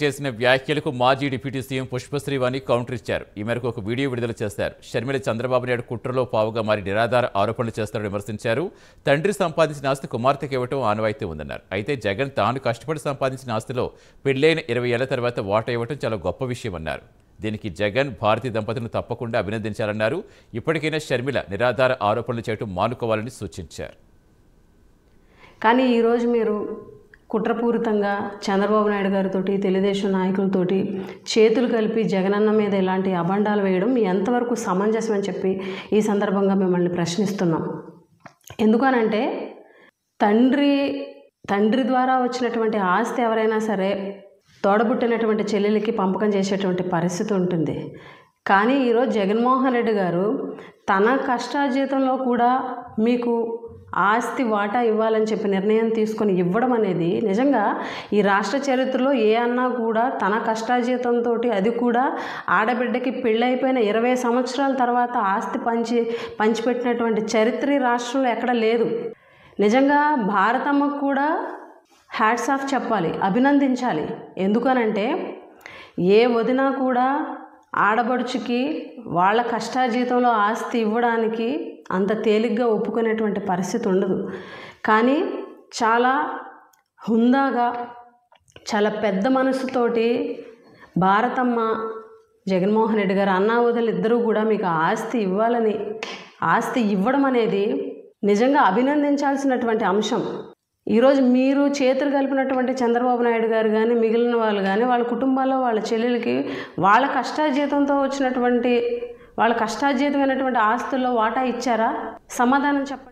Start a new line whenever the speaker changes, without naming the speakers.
చేసిన వ్యాఖ్యలకు మాజీ డిప్యూటీ సీఎం పుష్పశ్రీవాణి కౌంటర్ ఇచ్చారు. ఈ మేరకు ఒక వీడియో విడుదల చేశారు. షర్మిల చంద్రబాబు నాయుడు కుట్రలో పావుగా మారి నిరాధార ఆరోపణలు చేస్తారని విమర్శించారు. తండ్రి సంపాదించిన ఆస్తి కుమార్తెకి ఇవ్వటం ఆనవాయితీ ఉందన్నారు. అయితే జగన్ తాను కష్టపడి సంపాదించిన ఆస్తిలో పెళ్లైన 20 ఏళ్ల తర్వాత వాటా ఇవ్వటం చాలా గొప్ప విషయమన్నారు. దీనికి జగన్ భారతీ దంపతులను తప్పకుండా అభినందించాలన్నారు. ఇప్పటికైనా షర్మిల నిరాధార ఆరోపణలు చేయడం మానుకోవాలని సూచించారు.
కానీ ఈరోజు మీరు కుట్రపూరితంగా చంద్రబాబు నాయుడు గారితో తెలుగుదేశం నాయకులతోటి చేతులు కలిపి జగనన్న మీద ఇలాంటి అభండాలు వేయడం ఎంతవరకు సమంజసం అని చెప్పి ఈ సందర్భంగా మిమ్మల్ని ప్రశ్నిస్తున్నాం. ఎందుకనంటే తండ్రి ద్వారా వచ్చినటువంటి ఆస్తి ఎవరైనా సరే తోడబుట్టినటువంటి చెల్లెలకి పంపకం చేసేటువంటి పరిస్థితి ఉంటుంది. కానీ ఈరోజు జగన్మోహన్ రెడ్డి గారు తన కష్టార్జితంలో కూడా మీకు ఆస్తి వాటా ఇవ్వాలని చెప్పి నిర్ణయం తీసుకొని ఇవ్వడం అనేది నిజంగా ఈ రాష్ట్ర చరిత్రలో ఏ అన్నా కూడా తన కష్టార్జితంతో, అది కూడా ఆడబిడ్డకి పెళ్ళైపోయిన 20 సంవత్సరాల తర్వాత ఆస్తి పంచిపెట్టినటువంటి చరిత్ర రాష్ట్రంలో ఎక్కడ లేదు. నిజంగా భారతమ్మకు కూడా హ్యాట్స్ ఆఫ్ చెప్పాలి, అభినందించాలి. ఎందుకనంటే ఏ వదినా కూడా ఆడబడుచుకి వాళ్ళ కష్టార్జితంలో ఆస్తి ఇవ్వడానికి అంత తేలిగ్గా ఒప్పుకునేటువంటి పరిస్థితి ఉండదు. కానీ చాలా హుందాగా, చాలా పెద్ద మనసుతోటి భారతమ్మ, జగన్మోహన్ రెడ్డి గారు అన్నా వదిలు ఇద్దరూ కూడా మీకు ఆస్తి ఇవ్వడం అనేది నిజంగా అభినందించాల్సినటువంటి అంశం. ఈరోజు మీరు చేతులు కలిపినటువంటి చంద్రబాబు నాయుడు గారు కానీ మిగిలిన వాళ్ళు కానీ వాళ్ళ కుటుంబాల్లో వాళ్ళ చెల్లెలకి వాళ్ళ కష్టార్జితంతో వచ్చినటువంటి వాళ్ళ కష్టార్జితమైనటువంటి ఆస్తుల్లో వాటా ఇచ్చారా? సమాధానం చెప్పండి.